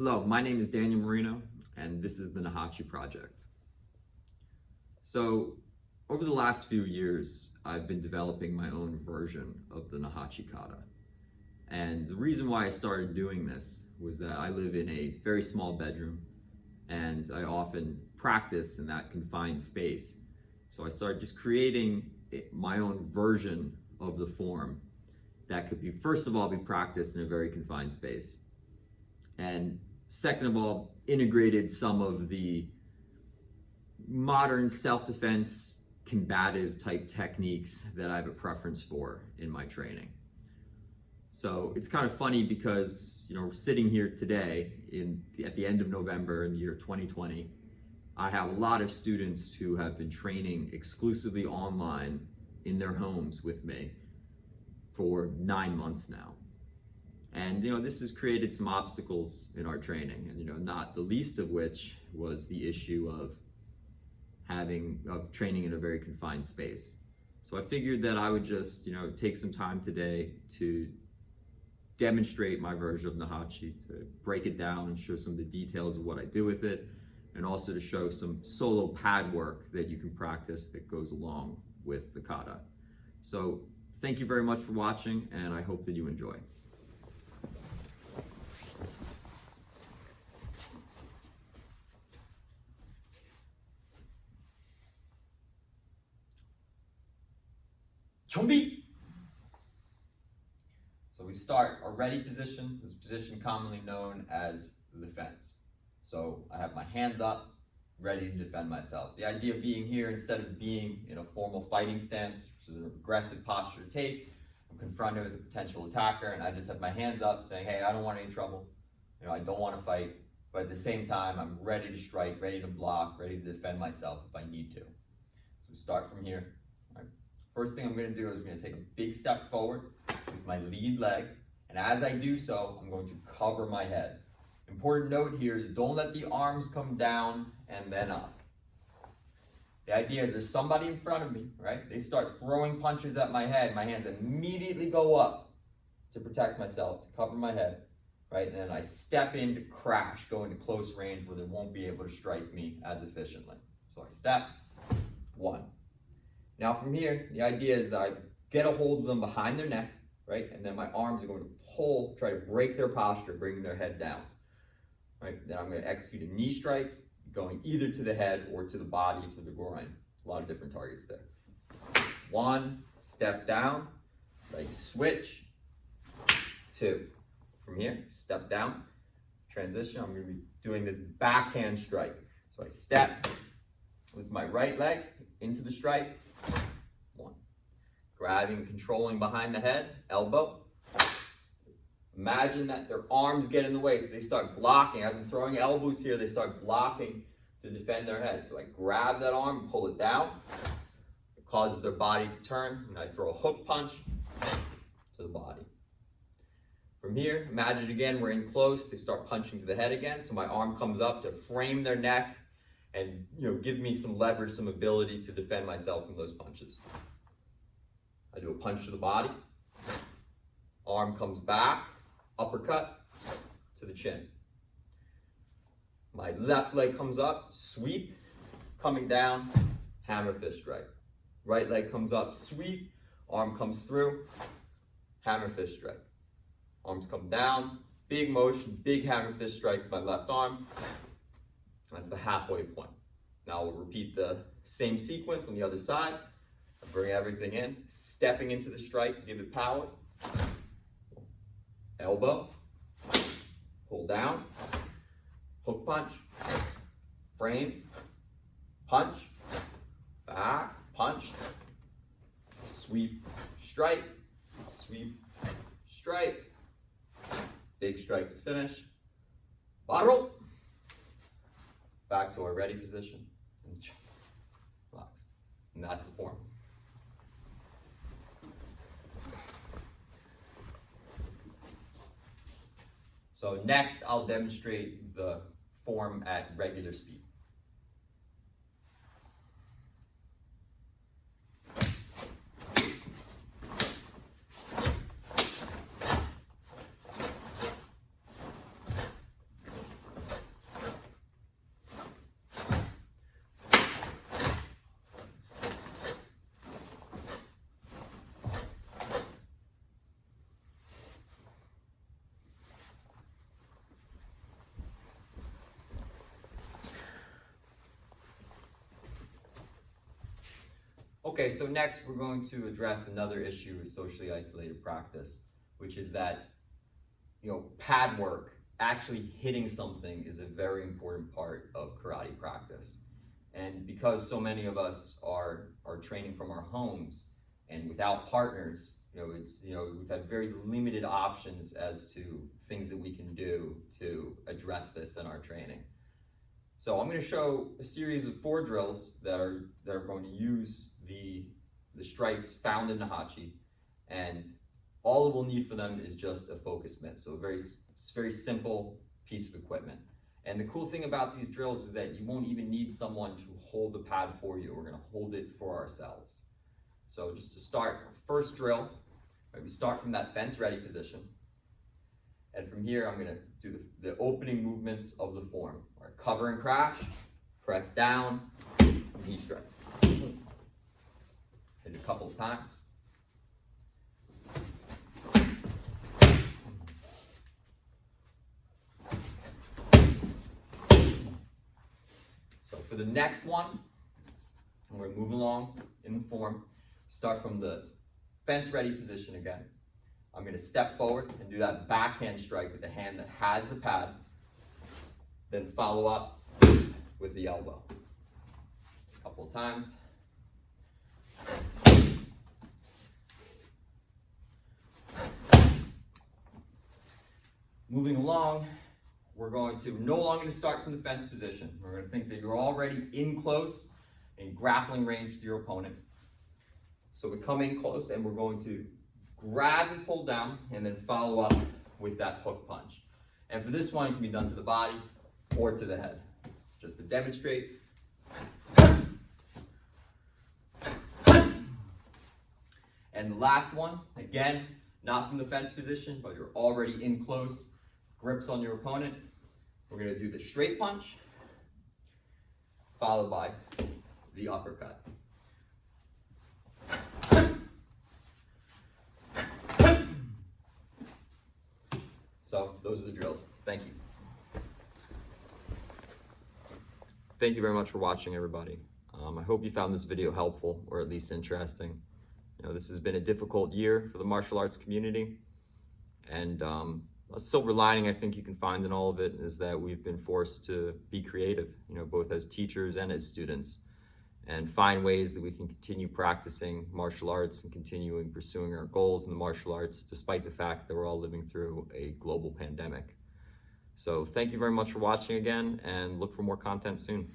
Hello, my name is Daniel Marino, and this is the Naihanchi project. So, over the last few years, I've been developing my own version of the Naihanchi kata. And the reason why I started doing this was that I live in a very small bedroom, and I often practice in that confined space. So I started just creating my own version of the form that could be, first of all, be practiced in a very confined space. And second of all, integrated some of the modern self-defense, combative type techniques that I have a preference for in my training. So it's kind of funny because, we're sitting here today at the end of November in the year 2020. I have a lot of students who have been training exclusively online in their homes with me for 9 months now. And this has created some obstacles in our training, and not the least of which was the issue of training in a very confined space. So I figured that I would just take some time today to demonstrate my version of Naihanchi, to break it down and show some of the details of what I do with it, and also to show some solo pad work that you can practice that goes along with the kata. So thank you very much for watching, and I hope that you enjoy. Chombi! So we start our ready position, this position commonly known as the defense. So I have my hands up, ready to defend myself. The idea of being here, instead of being in a formal fighting stance, which is an aggressive posture to take, I'm confronted with a potential attacker, and I just have my hands up saying, hey, I don't want any trouble. I don't want to fight, but at the same time, I'm ready to strike, ready to block, ready to defend myself if I need to. So we start from here. First thing I'm going to do is I'm going to take a big step forward with my lead leg, and as I do so, I'm going to cover my head. Important note here is don't let the arms come down and then up. The idea is there's somebody in front of me, right? They start throwing punches at my head, my hands immediately go up to protect myself, to cover my head, right? And then I step in to crash, go into close range where they won't be able to strike me as efficiently. So I step, one. Now from here, the idea is that I get a hold of them behind their neck, right? And then my arms are going to pull, try to break their posture, bringing their head down, right? Then I'm going to execute a knee strike, going either to the head or to the body, to the groin. A lot of different targets there. One, step down, leg switch, two. From here, step down, transition. I'm going to be doing this backhand strike. So I step with my right leg into the strike. One. Grabbing, controlling behind the head, elbow. Imagine that their arms get in the way, so they start blocking. As I'm throwing elbows here, they start blocking to defend their head. So I grab that arm, pull it down. It causes their body to turn, and I throw a hook punch to the body. From here, imagine again, we're in close. They start punching to the head again, so my arm comes up to frame their neck and give me some leverage, some ability to defend myself from those punches. I do a punch to the body, arm comes back, uppercut to the chin. My left leg comes up, sweep, coming down, hammer fist strike. Right leg comes up, sweep, arm comes through, hammer fist strike. Arms come down, big motion, big hammer fist strike with my left arm. That's the halfway point. Now we'll repeat the same sequence on the other side. Bring everything in, stepping into the strike to give it power. Elbow, pull down, hook punch, frame, punch, back, punch, sweep, strike, big strike to finish, bottle. Back to our ready position, and relax. And that's the form. So next, I'll demonstrate the form at regular speed. Okay, so next we're going to address another issue with socially isolated practice, which is that, pad work, actually hitting something, is a very important part of karate practice. And because so many of us are training from our homes and without partners, we've had very limited options as to things that we can do to address this in our training. So I'm going to show a series of 4 drills that are going to use the strikes found in Naihanchi, and all we'll need for them is just a focus mitt. So it's a very simple piece of equipment. And the cool thing about these drills is that you won't even need someone to hold the pad for you. We're going to hold it for ourselves. So just to start, first drill, we start from that fence ready position. And from here, I'm going to do the opening movements of the form. All right, cover and crash, press down, knee strikes. Hit it a couple of times. So for the next one, we're going to move along in the form. Start from the fence ready position again. I'm going to step forward and do that backhand strike with the hand that has the pad, then follow up with the elbow. A couple of times. Moving along, we're going to no longer start from the fence position. We're going to think that you're already in close in grappling range with your opponent. So we come in close and we're going to grab and pull down and then follow up with that hook punch. And for this one, it can be done to the body or to the head. Just to demonstrate. And the last one, again, not from the fence position, but you're already in close, grips on your opponent. We're going to do the straight punch, followed by the uppercut. So those are the drills. Thank you. Thank you very much for watching, everybody. I hope you found this video helpful, or at least interesting. This has been a difficult year for the martial arts community, and a silver lining I think you can find in all of it is that we've been forced to be creative, both as teachers and as students, and find ways that we can continue practicing martial arts and continuing pursuing our goals in the martial arts, despite the fact that we're all living through a global pandemic. So thank you very much for watching again, and look for more content soon.